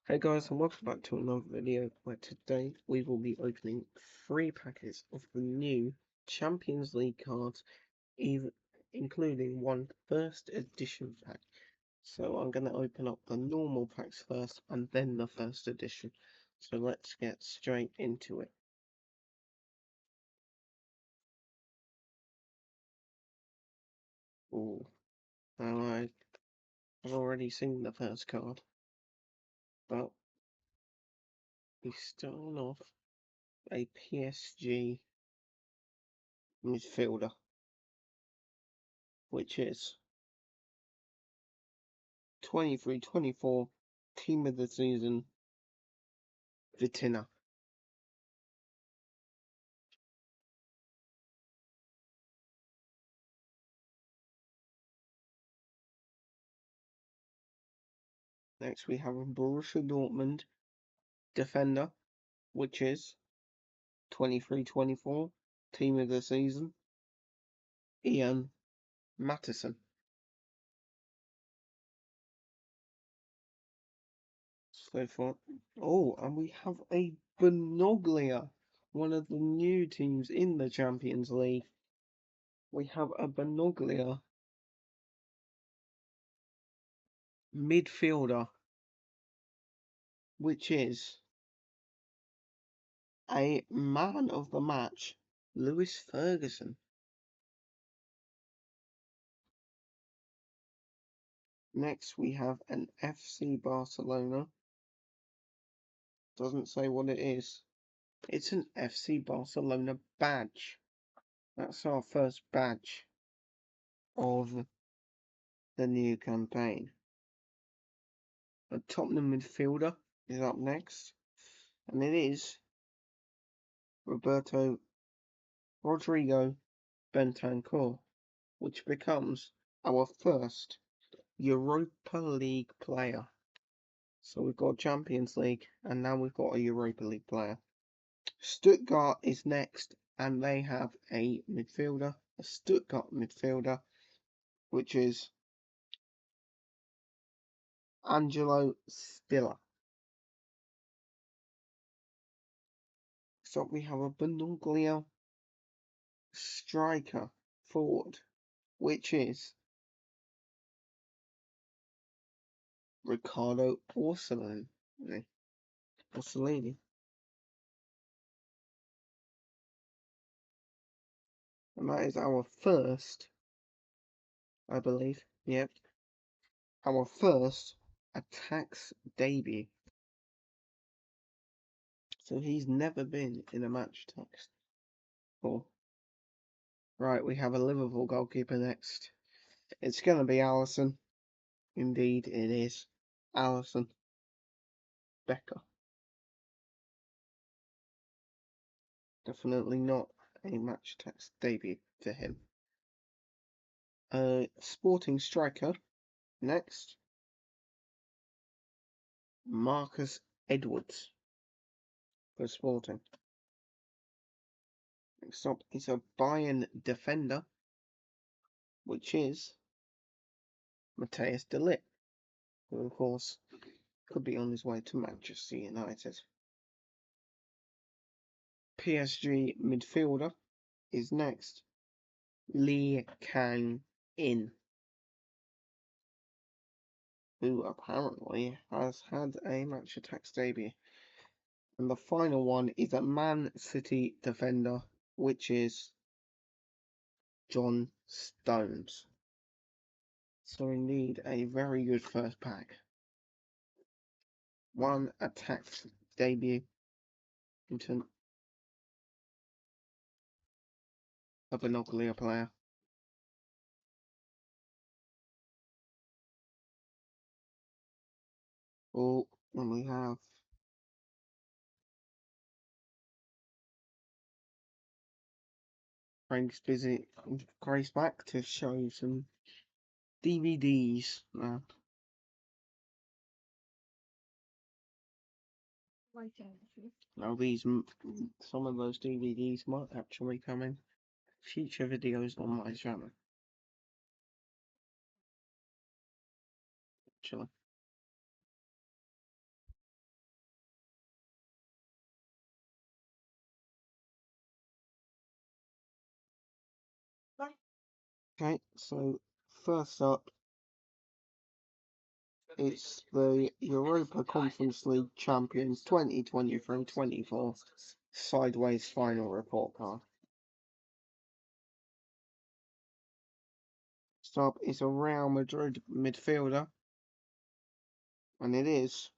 Hey guys, and welcome back to another video where today we will be opening 3 packets of the new Champions League cards, including one first edition pack. So I'm going to open up the normal packs first and then the first edition. So let's get straight into it. Ooh, now I've already seen the first card, but we're starting off a PSG midfielder, which is 23-24 team of the season, Vitina. Next we have a Borussia Dortmund defender, which is 23-24 team of the season, Ian Matteson. So far. Oh, and we have a Benoglia, one of the new teams in the Champions League. We have a Benoglia midfielder, which is a man of the match, Lewis Ferguson. Next we have an FC Barcelona. Doesn't say what it is. It's an FC Barcelona badge. That's our first badge of the new campaign. A Tottenham midfielder is up next, and it is Rodrigo Bentancur, which becomes our first Europa League player. So we've got Champions League, and now we've got a Europa League player. Stuttgart is next, and they have a midfielder, a Stuttgart midfielder, which is Angelo Stiller. So we have a Benoglia striker forward, which is Ricardo Orsolini. And that is our first, I believe, yep, our first attax debut. So he's never been in a match text before. Right, we have a Liverpool goalkeeper next. It's going to be Alisson. Indeed, it is. Alisson Becker. Definitely not a match text debut for him. Sporting striker next. Marcus Edwards for Sporting. Next up is a Bayern defender, which is Matthias de Ligt, who of course could be on his way to Manchester United. PSG midfielder is next, Lee Kang-in, who apparently has had a match attax debut. And the final one is a Man City defender, which is John Stones. So indeed, a very good first pack. One attax debut into a Benoglia player. Oh, and we have Frank's busy Grace back to show some DVDs now. Now some of those DVDs might actually come in future videos on my channel. Actually. Okay, so first up, it's the Europa Conference League Champions 2023-24 Sideways Final Report card. Next up is a Real Madrid midfielder, and it is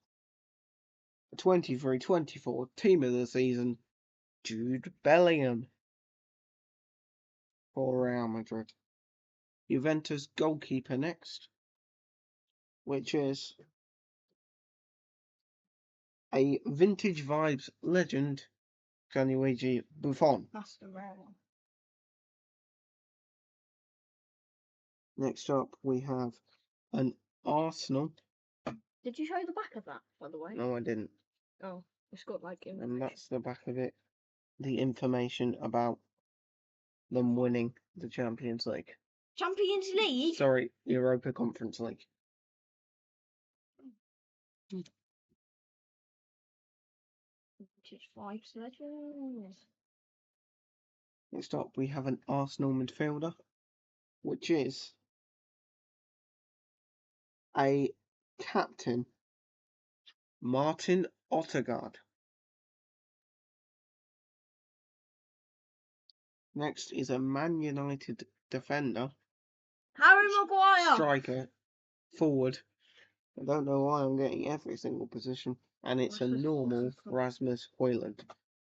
the 23-24 Team of the Season, Jude Bellingham for Real Madrid. Juventus goalkeeper next, which is a vintage vibes legend, Gianluigi Buffon. That's the rare one. Next up, we have an Arsenal. Did you show the back of that, by the way? No, I didn't. Oh, it's got like And that's the back of it. The information about them winning the Champions League. Champions League? Sorry, Europa Conference League. Vintage vibes legend. Next up, we have an Arsenal midfielder, which is a captain, Martin Odegaard. Next is a Man United defender, Harry Maguire! striker, forward. I don't know why I'm getting every single position. And it's a normal Rasmus Højlund.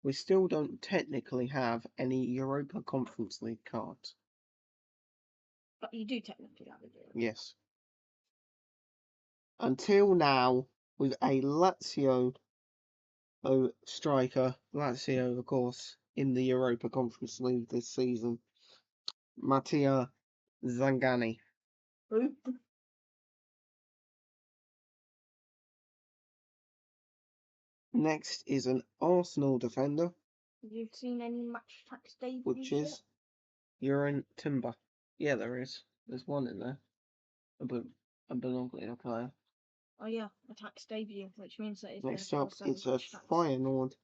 We still don't technically have any Europa Conference League cards. But you do technically have it. Yes. Until now, with a Lazio striker, Lazio, of course, in the Europa Conference League this season, Mattia Zangani. Who? Next is an Arsenal defender, Have you seen any match tax debuts which is Urin Timber. Yeah, there is. There's one in there. A Bologna player. Oh yeah, a tax debut, which means that it's Next up, it's a Feyenoord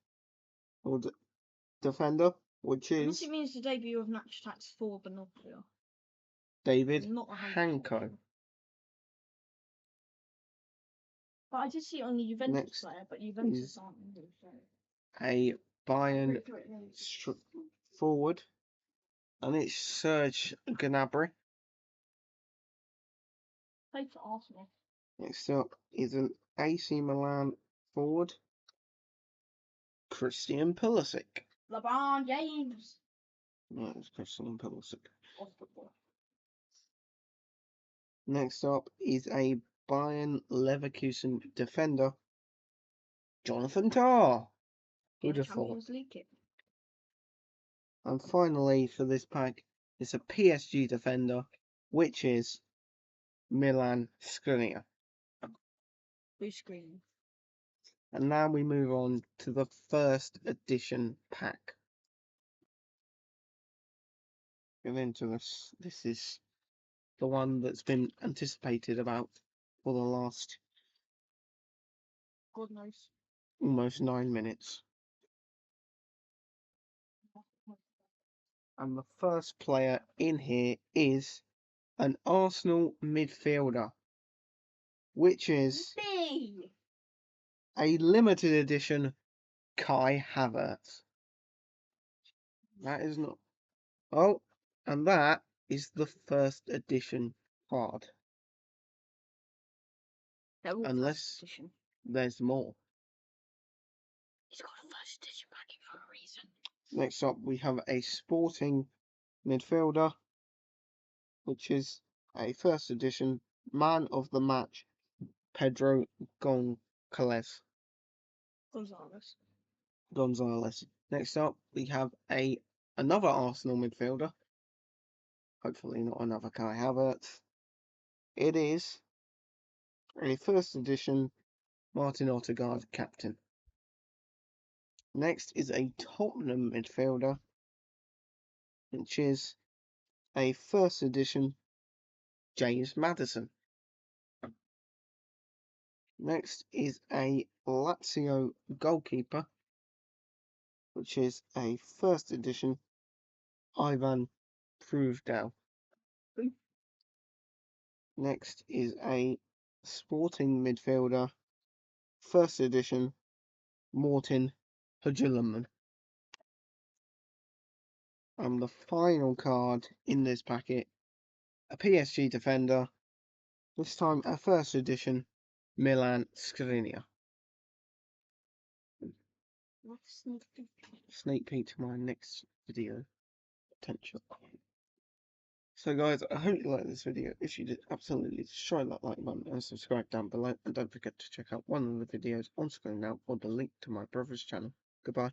defender, which Unless is it means the debut of match tax for Binocular. David Not Hanko. But I did see it on the Juventus Next player, but Juventus aren't in the show. A Bayern forward, and it's Serge Gnabry. Played for Arsenal. Next up is an AC Milan forward, Christian Pulisic. LeBron James. No, it's Christian Pulisic. Next up is a Bayern Leverkusen defender, Jonathan Tah. Who'd have thought? And finally, for this pack, it's a PSG defender, which is Milan Skriniar. Blue screen. And now we move on to the first edition pack. Get into this. This is the one that's been anticipated about for the last God knows. almost 9 minutes. And the first player in here is an Arsenal midfielder, which is a limited edition Kai Havertz. That is not. Oh, and that is the first edition card. Unless there's more. He's got a first edition backing for a reason. Next up, we have a Sporting midfielder, which is a first edition man of the match, Pedro Gonzalez. Next up, we have another Arsenal midfielder. Hopefully not another Kai Havertz. It is a first edition Martin Odegaard captain. Next is a Tottenham midfielder, which is a first edition James Maddison. Next is a Lazio goalkeeper, which is a first edition Ivan Pruvdal. Next is a Sporting midfielder, first edition, Morten Hugelaman. And the final card in this packet, a PSG defender, this time a first edition, Milan Skriniar. Sneak peek to my next video, potential. So guys, I hope you liked this video. If you did, absolutely destroy that like button and subscribe down below. And don't forget to check out one of the videos on screen now or the link to my brother's channel. Goodbye.